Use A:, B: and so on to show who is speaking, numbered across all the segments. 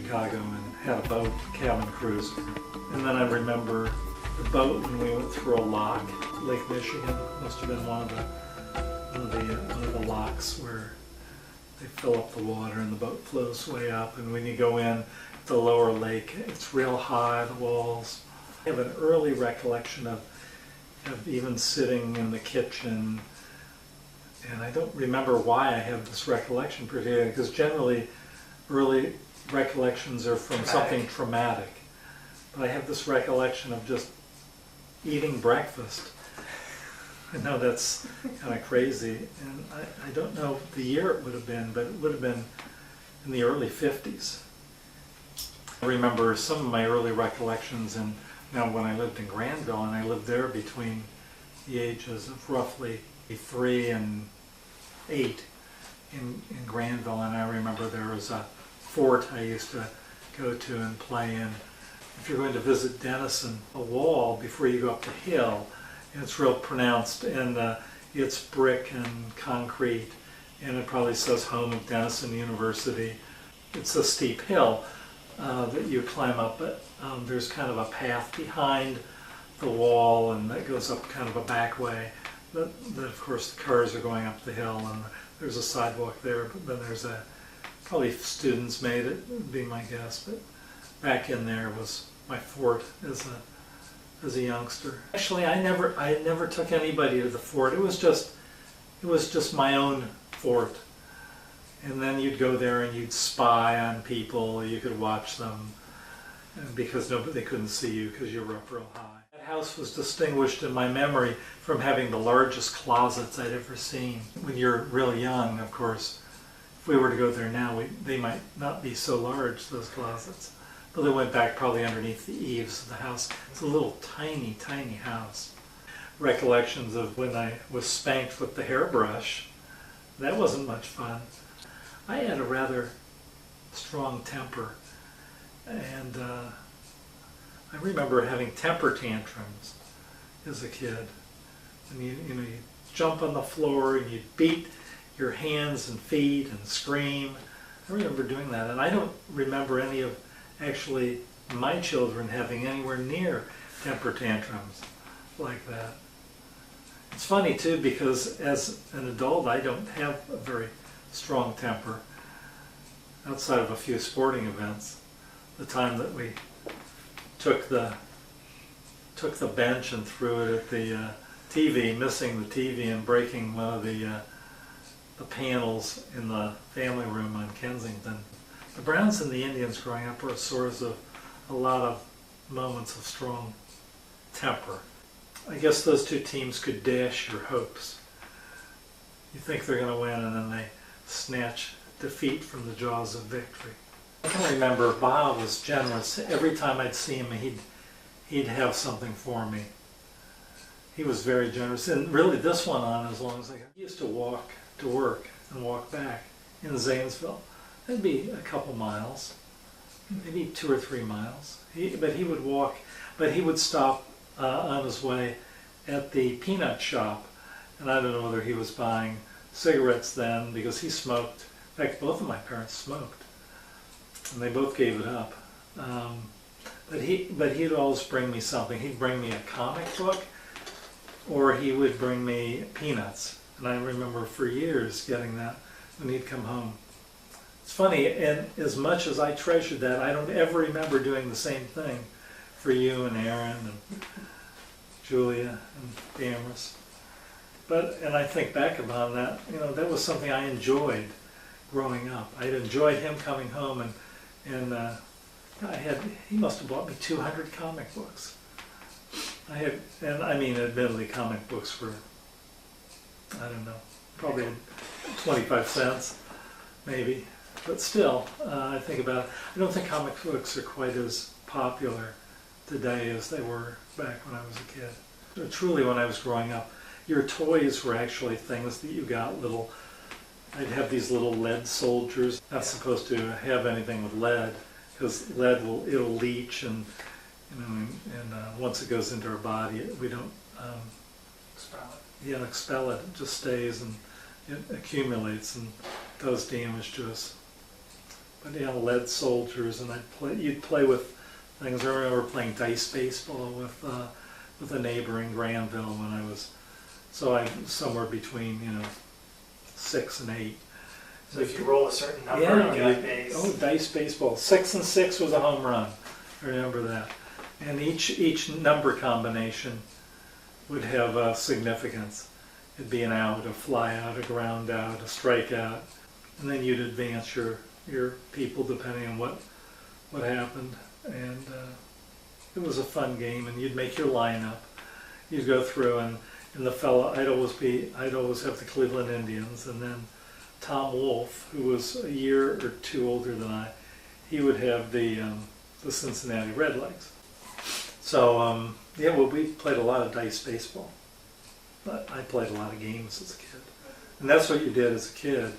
A: Chicago and had a boat, cabin cruiser. And then I remember the boat when we went through a lock, Lake Michigan. Must have been one of the locks where they fill up the water and the boat flows way up. And when you go in the lower lake, it's real high, the walls. I have an early recollection of even sitting in the kitchen, and I don't remember why I have this recollection particularly, because generally early recollections are from something traumatic. But I have this recollection of just eating breakfast. I know that's kind of crazy, and I don't know the year it would have been, but it would have been in the early 50s. I remember some of my early recollections, and now when I lived in Granville, and I lived there between the ages of roughly 3 and 8 in Granville, and I remember there was a fort I used to go to and play in. If you're going to visit Denison, a wall before you go up the hill, and it's real pronounced, and it's brick and concrete, and it probably says home of Denison University. It's a steep hill that you climb up, but there's kind of a path behind the wall, and that goes up kind of a back way. That of course the cars are going up the hill, and there's a sidewalk there, but then there's probably students made it, would be my guess, but back in there was my fort as a youngster. Actually, I never took anybody to the fort. It was just my own fort. And then you'd go there and you'd spy on people. You could watch them, and because they couldn't see you because you were up real high. That house was distinguished in my memory from having the largest closets I'd ever seen. When you're real young, of course, if we were to go there now, they might not be so large, those closets. But they went back probably underneath the eaves of the house. It's a little tiny, tiny house. Recollections of when I was spanked with the hairbrush. That wasn't much fun. I had a rather strong temper, and I remember having temper tantrums as a kid. And you jump on the floor and you'd beat your hands and feet and scream. I remember doing that, and I don't remember any of actually my children having anywhere near temper tantrums like that. It's funny too, because as an adult I don't have a very strong temper outside of a few sporting events. The time that we took the bench and threw it at the TV, missing the TV and breaking one of the panels in the family room on Kensington. The Browns and the Indians growing up were a source of a lot of moments of strong temper. I guess those two teams could dash your hopes. You think they're going to win, and then they snatch defeat from the jaws of victory. I can remember Bob was generous. Every time I'd see him, he'd have something for me. He was very generous, and really this went on as long as I could. He used to walk to work and walk back in Zanesville. That'd be a couple miles, maybe 2 or 3 miles. But he would walk, but he would stop on his way at the peanut shop, and I don't know whether he was buying cigarettes then, because he smoked. In fact, both of my parents smoked, and they both gave it up. But he'd always bring me something. He'd bring me a comic book, or he would bring me peanuts. And I remember for years getting that when he'd come home. It's funny, and as much as I treasured that, I don't ever remember doing the same thing for you and Aaron and Julia and Damaris. And I think back upon that, that was something I enjoyed growing up. I'd enjoyed him coming home, and he must have bought me 200 comic books. Admittedly comic books were, I don't know, probably 25 cents, maybe. But still, I think about it. I don't think comic books are quite as popular today as they were back when I was a kid. But truly, when I was growing up, your toys were actually things that you got I'd have these little lead soldiers. Not supposed to have anything with lead, because lead it'll leach, and once it goes into our body, we don't expel it. Yeah, expel it. It just stays and it accumulates and does damage to us. but yeah, lead soldiers, and you'd play with things. I remember playing dice baseball with a neighbor in Granville when I'm somewhere between 6 and 8.
B: So if you roll a certain number,
A: Yeah,
B: you get a base.
A: oh, dice baseball. 6 and 6 was a home run. I remember that. And each number combination would have significance. It'd be an out, a fly out, a ground out, a strikeout, and then you'd advance your people depending on what happened. And it was a fun game. And you'd make your lineup. You'd go through, and the fellow I'd always have the Cleveland Indians, and then Tom Wolfe, who was a year or two older than I, he would have the Cincinnati Redlegs. So yeah, well, we played a lot of dice baseball. But I played a lot of games as a kid, and that's what you did as a kid.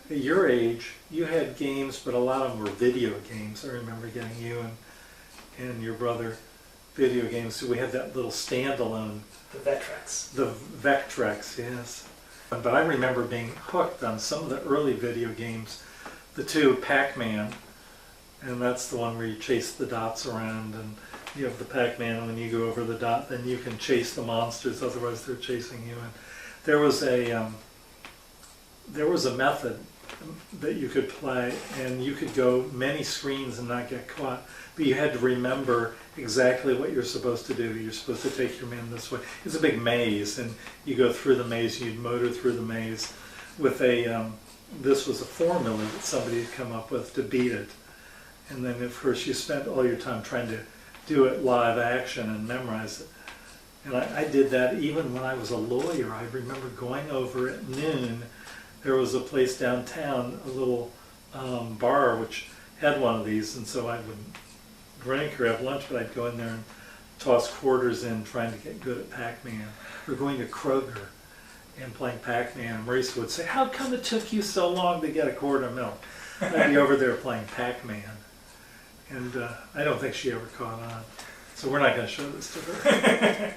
A: At your age, you had games, but a lot of them were video games. I remember getting you and your brother video games. So we had that little standalone.
B: The Vectrex.
A: The Vectrex, yes. But I remember being hooked on some of the early video games. The two, Pac-Man, and that's the one where you chase the dots around, and you have the Pac-Man, and when you go over the dot, then you can chase the monsters, otherwise they're chasing you. And there was a method that you could play, and you could go many screens and not get caught, but you had to remember exactly what you're supposed to do. You're supposed to take your man this way. It's a big maze, and you go through the maze, you'd motor through the maze with this was a formula that somebody had come up with to beat it. And then of course you spent all your time trying to do it live action and memorize it. And I did that even when I was a lawyer. I remember going over at noon. There was a place downtown, a little bar, which had one of these, and so I wouldn't drink or have lunch, but I'd go in there and toss quarters in trying to get good at Pac-Man. Or going to Kroger and playing Pac-Man. And Marisa would say, "How come it took you so long to get a quart of milk?" I'd be over there playing Pac-Man. And I don't think she ever caught on. So we're not going to show this to her.